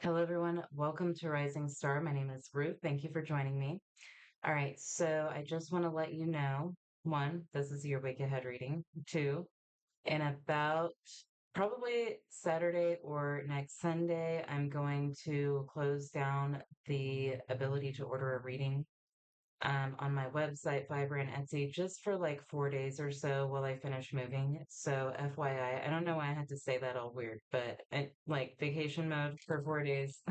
Hello, everyone. Welcome to Rising Star. My name is Ruth. Thank you for joining me. All right, so I just want to let you know one, this is your week ahead reading. Two, in about probably Saturday or next Sunday, I'm going to close down the ability to order a reading on my website, Fiverr, and Etsy just for like 4 days or so while I finish moving. So, FYI, I don't know why I had to say that all weird, but like vacation mode for 4 days.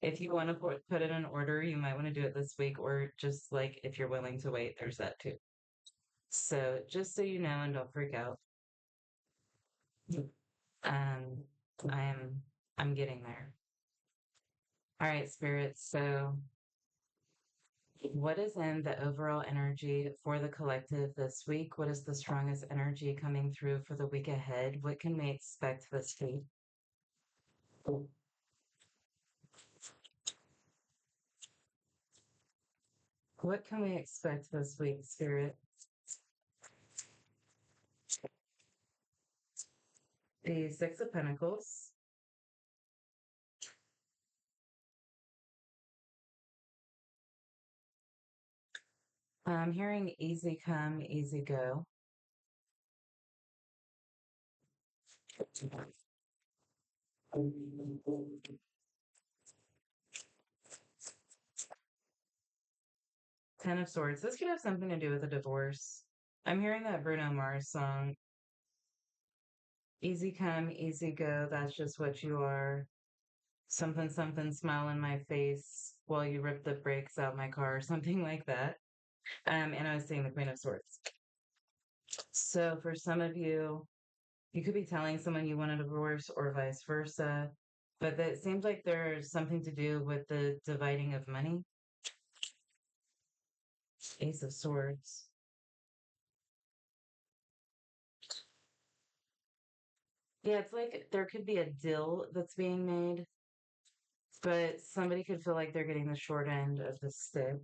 If you want to put in an order, you might want to do it this week, or just like if you're willing to wait, there's that too. So, just so you know and don't freak out, um, I am I'm getting there. All right, spirits. So, what is in the overall energy for the collective this week? What is the strongest energy coming through for the week ahead? What can we expect this week? What can we expect this week, Spirit? The Six of Pentacles. I'm hearing easy come, easy go. Ten of Swords. This could have something to do with a divorce. I'm hearing that Bruno Mars song, easy come, easy go. That's just what you are. Something, something, smile in my face while you rip the brakes out my car, something like that. And I was saying the Queen of Swords. So for some of you, you could be telling someone you want a divorce or vice versa, but that it seems like there's something to do with the dividing of money. Ace of Swords. Yeah, it's like there could be a deal that's being made, but somebody could feel like they're getting the short end of the stick.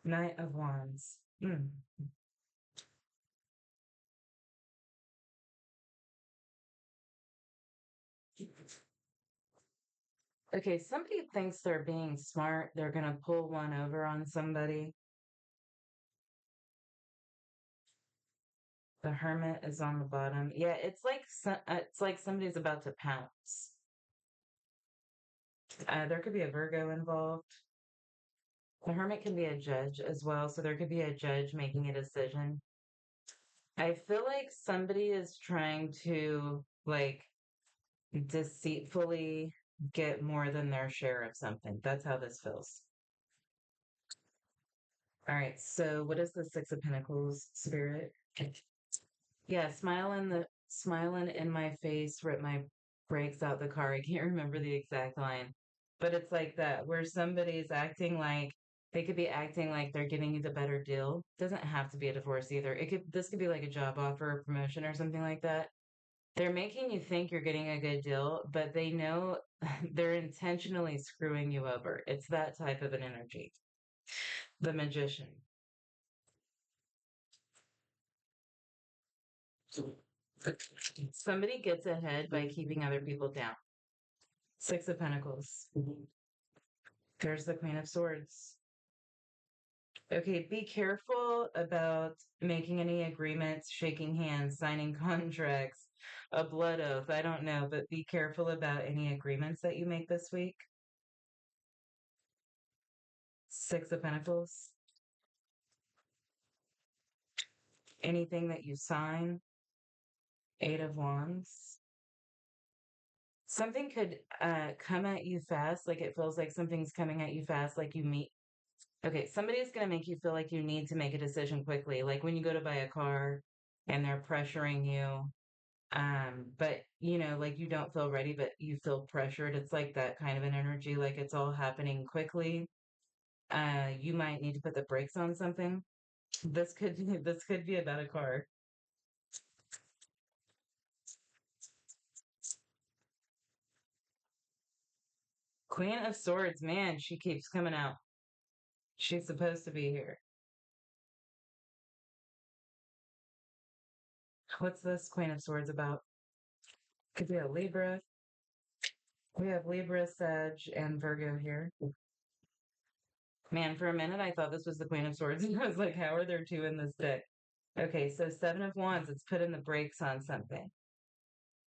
Knight of Wands. Okay, somebody thinks they're being smart. They're going to pull one over on somebody. The Hermit is on the bottom. Yeah, it's like somebody's about to pounce. There could be a Virgo involved. The Hermit can be a judge as well, so there could be a judge making a decision. I feel like somebody is trying to like deceitfully get more than their share of something. That's how this feels. All right. So what is the Six of Pentacles, Spirit? Yeah, smiling in my face, rip my brakes out the car. I can't remember the exact line, but it's like that where somebody's acting like they could be acting like they're giving you the better deal. Doesn't have to be a divorce either. This could be like a job offer or promotion or something like that. They're making you think you're getting a good deal, but they know they're intentionally screwing you over. It's that type of an energy. The Magician. Somebody gets ahead by keeping other people down. Six of Pentacles. There's the Queen of Swords. Okay, be careful about making any agreements, shaking hands, signing contracts, a blood oath. I don't know, but be careful about any agreements that you make this week. Six of Pentacles. Anything that you sign. Eight of Wands. Something could come at you fast, like it feels like something's coming at you fast, like you meet. Okay, somebody's going to make you feel like you need to make a decision quickly, like when you go to buy a car and they're pressuring you. But like you don't feel ready, but you feel pressured. It's like that kind of an energy, like it's all happening quickly. You might need to put the brakes on something. This could be about a car. Queen of Swords, man, she keeps coming out. She's supposed to be here. What's this Queen of Swords about? Could be a Libra. We have Libra, Sag, and Virgo here. Man, for a minute I thought this was the Queen of Swords, and I was like, how are there two in this deck? Okay, so Seven of Wands, it's putting the brakes on something.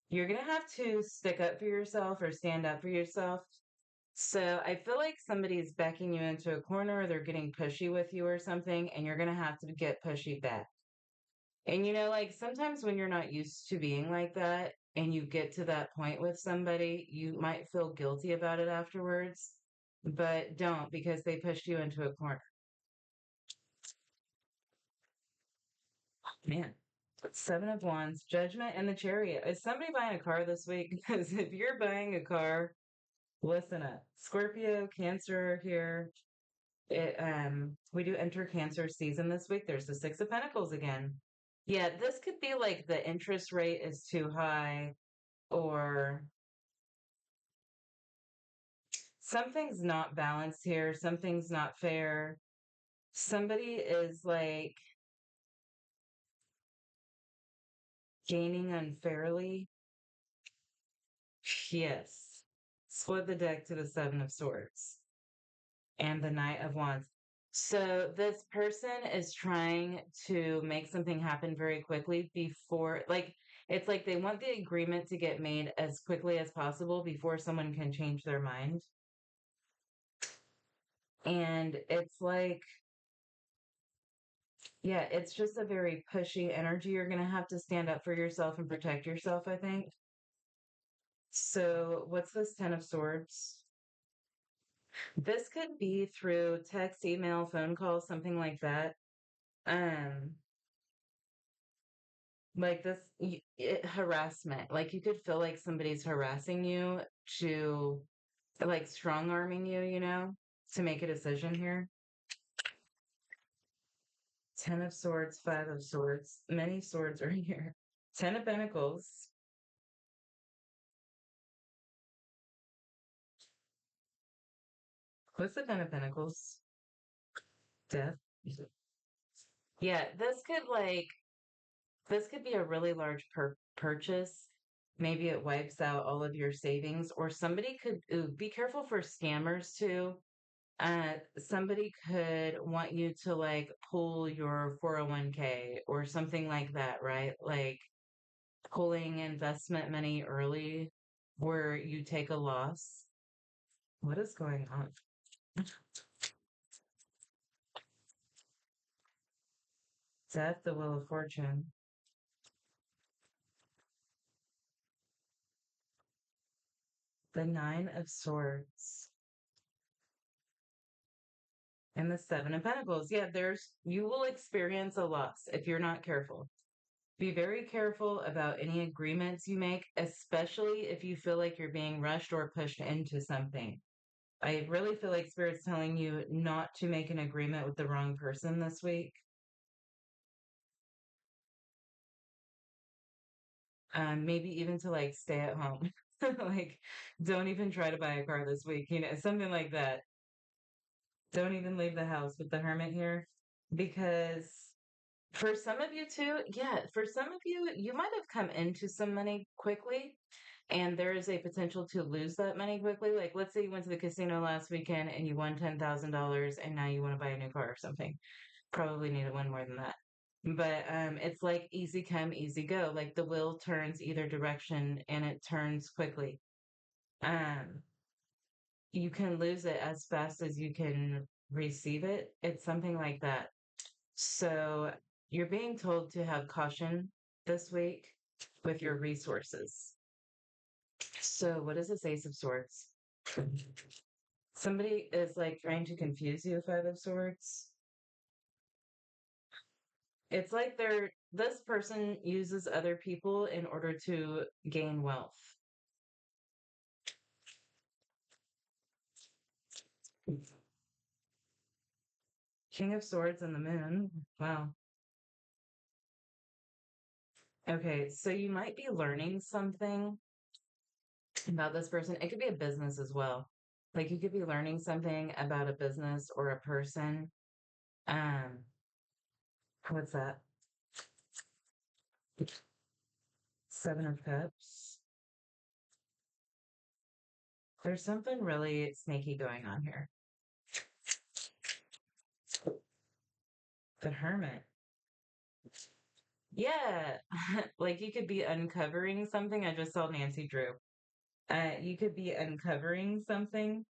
You're gonna have to stick up for yourself or stand up for yourself. So I feel like somebody's backing you into a corner, or they're getting pushy with you or something, and you're gonna have to get pushy back. And like sometimes when you're not used to being like that and you get to that point with somebody, you might feel guilty about it afterwards, but don't because they pushed you into a corner. Man, Seven of Wands, Judgment, and the Chariot. Is somebody buying a car this week? Because if you're buying a car, listen up. Scorpio, Cancer here. We do enter Cancer season this week. There's the Six of Pentacles again. Yeah, this could be like the interest rate is too high, or something's not balanced here, something's not fair. Somebody is like gaining unfairly. Yes. Split the deck to the Seven of Swords and the Knight of Wands. So this person is trying to make something happen very quickly before, like, it's like they want the agreement to get made as quickly as possible before someone can change their mind. And it's like, yeah, it's just a very pushy energy. You're going to have to stand up for yourself and protect yourself, I think. So, what's this 10 of Swords? This could be through text, email, phone call, something like that. Um, like this harassment. Like you could feel like somebody's harassing you to like strong arming you, to make a decision here. 10 of Swords, 5 of Swords. Many swords are here. 10 of Pentacles. What's the 10 of Pentacles? Death. Yeah, this could be a really large purchase. Maybe it wipes out all of your savings, or somebody could be careful for scammers too. Somebody could want you to like pull your 401k or something like that, right? Like pulling investment money early where you take a loss. What is going on? Death, the Wheel of Fortune, the Nine of Swords, and the Seven of Pentacles. Yeah, you will experience a loss if you're not careful. Be very careful about any agreements you make, especially if you feel like you're being rushed or pushed into something. I really feel like Spirit's telling you not to make an agreement with the wrong person this week. Maybe even to like stay at home. Like, don't even try to buy a car this week, something like that. Don't even leave the house with the hermit here because for some of you too, yeah, for some of you, you might have come into some money quickly and there is a potential to lose that money quickly. Like, let's say you went to the casino last weekend and you won $10,000 and now you want to buy a new car or something. Probably need to win more than that. But it's like easy come, easy go. Like the wheel turns either direction and it turns quickly. Um, you can lose it as fast as you can receive it. It's something like that. So you're being told to have caution this week with your resources. So what is this Ace of Swords? Somebody is like trying to confuse you, Five of Swords. It's like this person uses other people in order to gain wealth. King of Swords and the Moon. Wow. Okay, so you might be learning something about this person. It could be a business as well. Like you could be learning something about a business or a person. Um, what's that? Seven of Cups. There's something really sneaky going on here. The Hermit. Yeah, like you could be uncovering something. I just saw Nancy Drew. You could be uncovering something.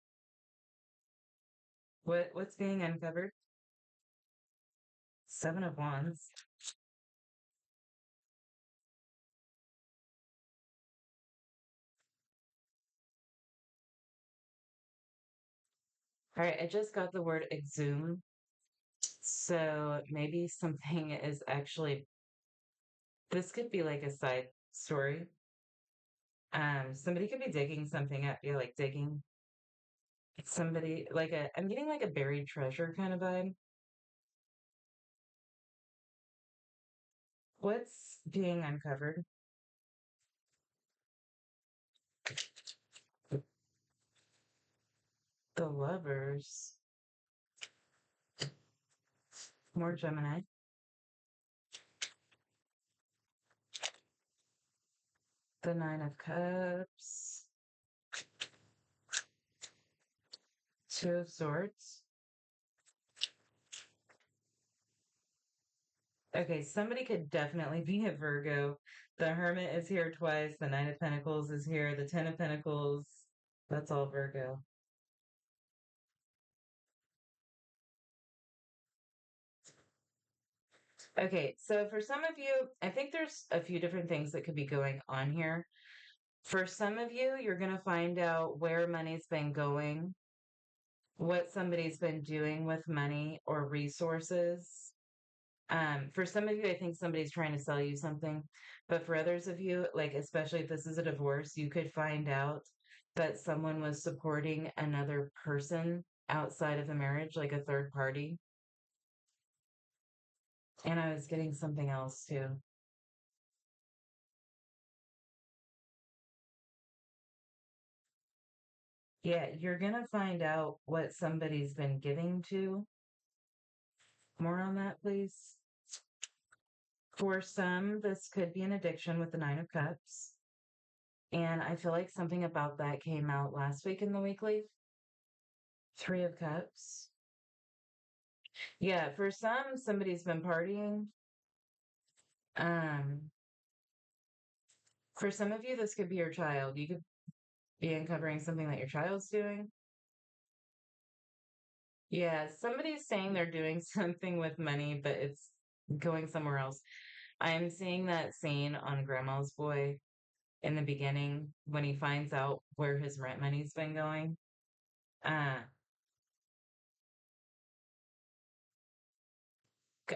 What's being uncovered? Seven of Wands. All right, I just got the word exhume. So maybe something is actually, this could be like a side story. Somebody could be digging something up. You're like digging somebody like I'm getting like a buried treasure kind of vibe. What's being uncovered? The Lovers. More Gemini. The Nine of Cups. Two of Swords. Okay, somebody could definitely be a Virgo. The Hermit is here twice. The Nine of Pentacles is here. The Ten of Pentacles. That's all Virgo. Okay, so for some of you, I think there's a few different things that could be going on here. For some of you, you're going to find out where money's been going, what somebody's been doing with money or resources. For some of you, I think somebody's trying to sell you something. But for others of you, like especially if this is a divorce, you could find out that someone was supporting another person outside of the marriage, like a third party. And I was getting something else too. Yeah, you're going to find out what somebody's been giving to. More on that, please. For some, this could be an addiction with the Nine of Cups. And I feel like something about that came out last week in the weekly. Three of Cups. Yeah, for some, somebody's been partying. Um, for some of you, this could be your child. You could be uncovering something that your child's doing. Yeah, somebody's saying they're doing something with money, but it's going somewhere else. I'm seeing that scene on Grandma's Boy in the beginning when he finds out where his rent money's been going. Uh,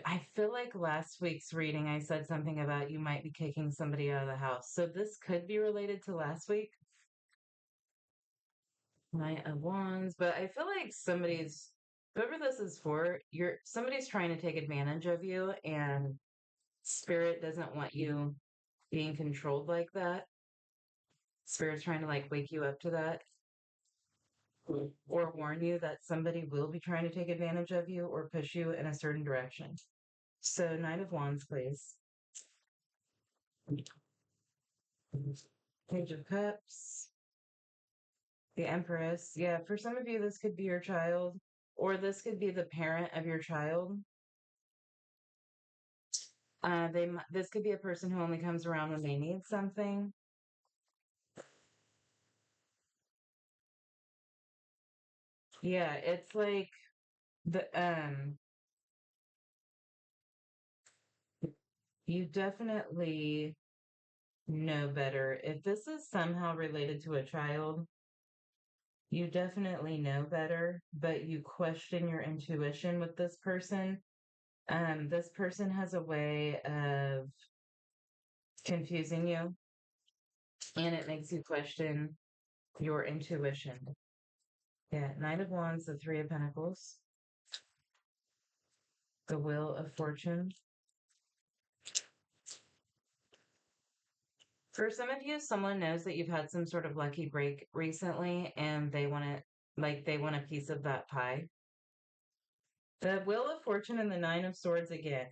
I feel like last week's reading, I said something about you might be kicking somebody out of the house. So this could be related to last week. Knight of Wands, but I feel like whoever this is for, somebody's trying to take advantage of you, and spirit doesn't want you being controlled like that. Spirit's trying to like wake you up to that or warn you that somebody will be trying to take advantage of you or push you in a certain direction. So, Knight of Wands, please. Page of Cups. The Empress. Yeah, for some of you, this could be your child, or this could be the parent of your child. This could be a person who only comes around when they need something. Yeah, it's like the you definitely know better. If this is somehow related to a child, you definitely know better, but you question your intuition with this person. This person has a way of confusing you, and it makes you question your intuition. Yeah, Knight of Wands, the Three of Pentacles, the Wheel of Fortune. For some of you, someone knows that you've had some sort of lucky break recently and they want to like they want a piece of that pie. The Wheel of Fortune and the Nine of Swords again.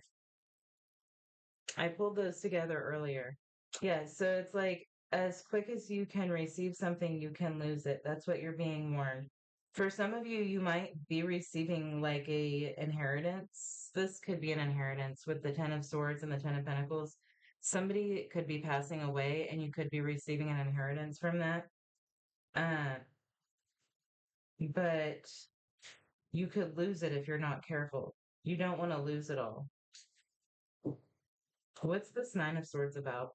I pulled those together earlier. Yeah, so it's like as quick as you can receive something, you can lose it. That's what you're being warned. For some of you, you might be receiving like a inheritance. This could be an inheritance with the Ten of Swords and the Ten of Pentacles. Somebody could be passing away and you could be receiving an inheritance from that. Uh, but you could lose it if you're not careful. You don't want to lose it all. What's this Nine of Swords about?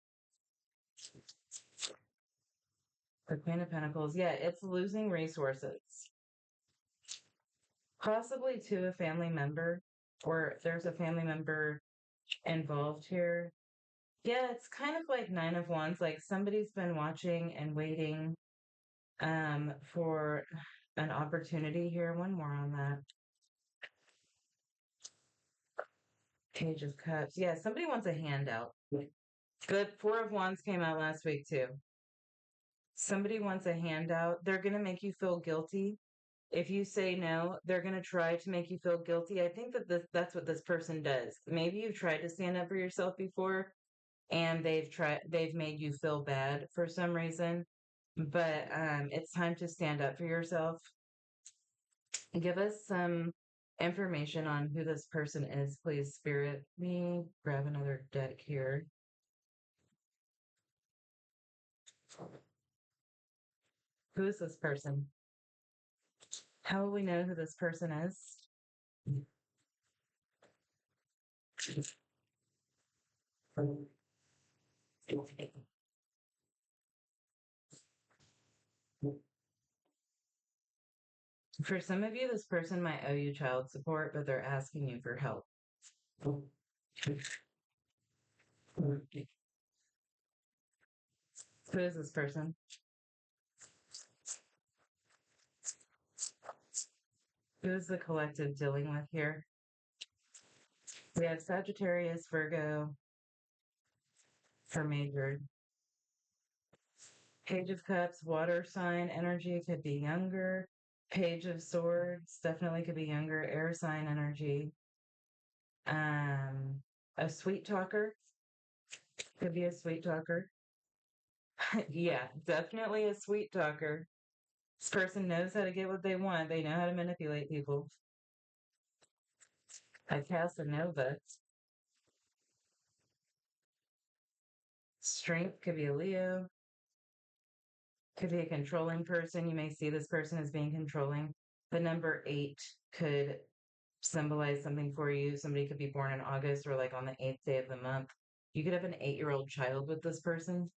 The Queen of Pentacles. Yeah, it's losing resources. Possibly to a family member, or there's a family member involved here. Yeah, it's kind of like Nine of Wands, like somebody's been watching and waiting for an opportunity here. One more on that. Page of Cups. Yeah, somebody wants a handout. The Four of Wands came out last week too. Somebody wants a handout. They're going to make you feel guilty. If you say no, they're going to try to make you feel guilty. I think that that's what this person does. Maybe you've tried to stand up for yourself before and they've made you feel bad for some reason. But it's time to stand up for yourself. Give us some information on who this person is, please, Spirit. Let me grab another deck here. Who is this person? How will we know who this person is? For some of you, this person might owe you child support, but they're asking you for help. Who is this person? Who is the collective dealing with here? We have Sagittarius, Virgo for major. Page of Cups, water sign energy could be younger. Page of Swords definitely could be younger. Air sign energy. A sweet talker could be a sweet talker. Yeah, definitely a sweet talker. This person knows how to get what they want. They know how to manipulate people. A Casanova. Strength could be a Leo. Could be a controlling person. You may see this person as being controlling. The number 8 could symbolize something for you. Somebody could be born in August or like on the 8th day of the month. You could have an 8-year-old child with this person.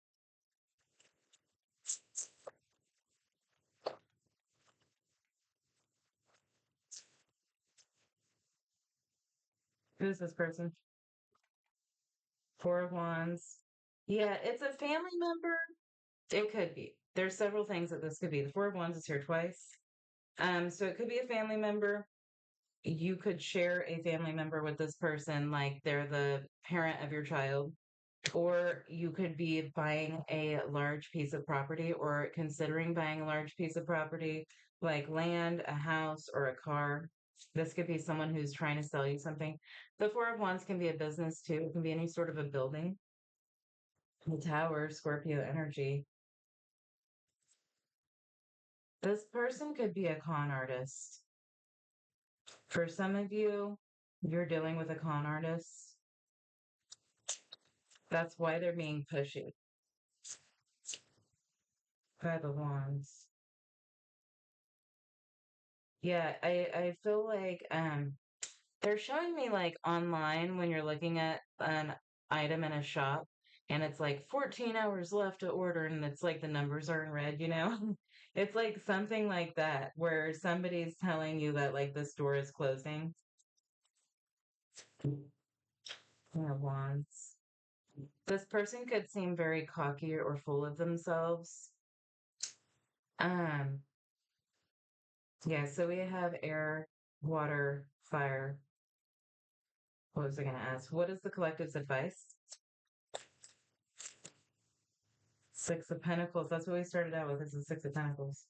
Who's this person? Four of Wands. Yeah, it's a family member. It could be. There's several things that this could be. The Four of Wands is here twice. So it could be a family member. You could share a family member with this person, like they're the parent of your child. Or you could be buying a large piece of property or considering buying a large piece of property, like land, a house, or a car. This could be someone who's trying to sell you something. The Four of Wands can be a business too. It can be any sort of a building. The Tower, Scorpio energy. This person could be a con artist. For some of you, you're dealing with a con artist. That's why they're being pushy. Five of Wands. Yeah, I feel like they're showing me like online when you're looking at an item in a shop and it's like 14 hours left to order and it's like the numbers are in red, you know? It's like something like that where somebody's telling you that like the store is closing. King of Wands. This person could seem very cocky or full of themselves. Um, yeah, so we have air, water, fire. What was I going to ask? What is the collective's advice? Six of Pentacles. That's what we started out with. Is the Six of Pentacles.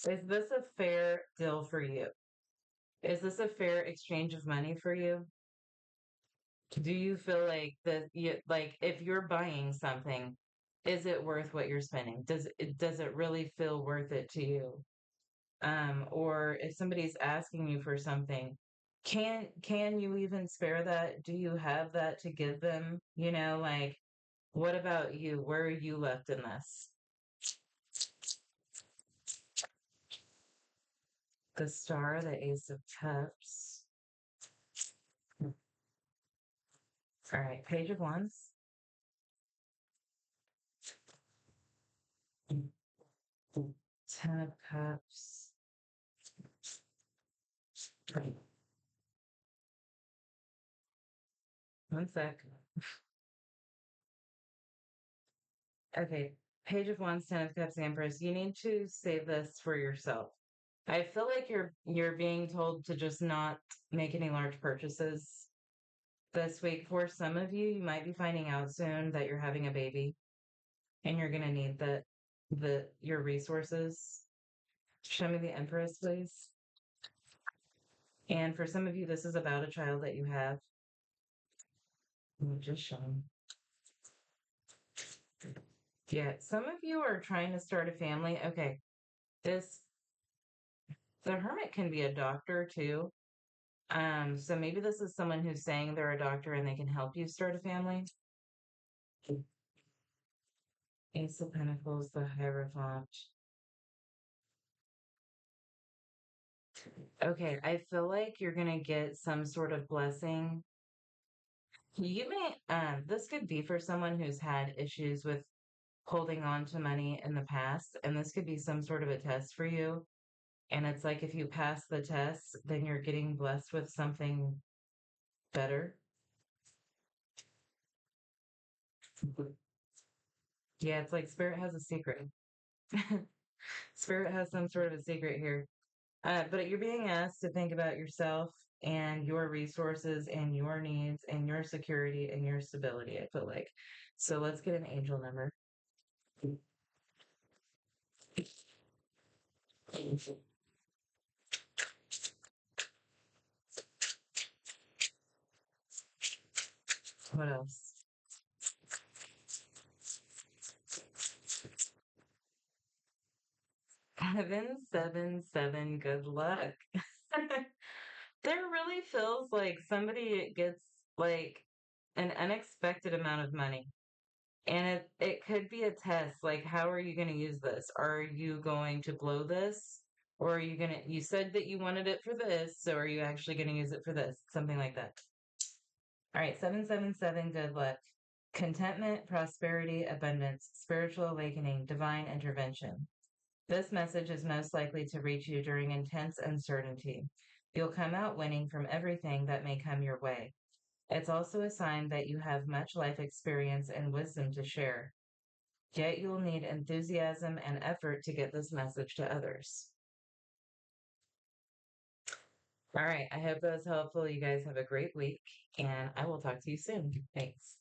Is this a fair deal for you? Is this a fair exchange of money for you? Do you feel like like if you're buying something, is it worth what you're spending? Does it really feel worth it to you? Or if somebody's asking you for something, can you even spare that? Do you have that to give them? Like what about you? Where are you left in this? The star, the ace of cups. All right, page of wands. Ten of cups. One sec. Okay, page of wands, ten of cups, the empress. You need to save this for yourself. I feel like you're being told to just not make any large purchases this week. For some of you, you might be finding out soon that you're having a baby and you're gonna need the your resources. Show me the empress, please. And for some of you, this is about a child that you have. Just show me. Yeah, some of you are trying to start a family. Okay, this the hermit can be a doctor too. So maybe this is someone who's saying they're a doctor and they can help you start a family. Ace of Pentacles, the Hierophant. Okay, I feel like you're gonna get some sort of blessing. You may, this could be for someone who's had issues with holding on to money in the past, and this could be some sort of a test for you. And it's like if you pass the test, then you're getting blessed with something better. Yeah, it's like Spirit has a secret. Spirit has some sort of a secret here. But you're being asked to think about yourself and your resources and your needs and your security and your stability, I feel like. So let's get an angel number. What else? 777, good luck. There really feels like somebody gets like an unexpected amount of money. And it could be a test. Like, how are you going to use this? Are you going to blow this? Or are you going to, you said that you wanted it for this. So are you actually going to use it for this? Something like that. All right. 777, good luck. Contentment, prosperity, abundance, spiritual awakening, divine intervention. This message is most likely to reach you during intense uncertainty. You'll come out winning from everything that may come your way. It's also a sign that you have much life experience and wisdom to share. Yet you'll need enthusiasm and effort to get this message to others. All right. I hope that was helpful. You guys have a great week, and I will talk to you soon. Thanks.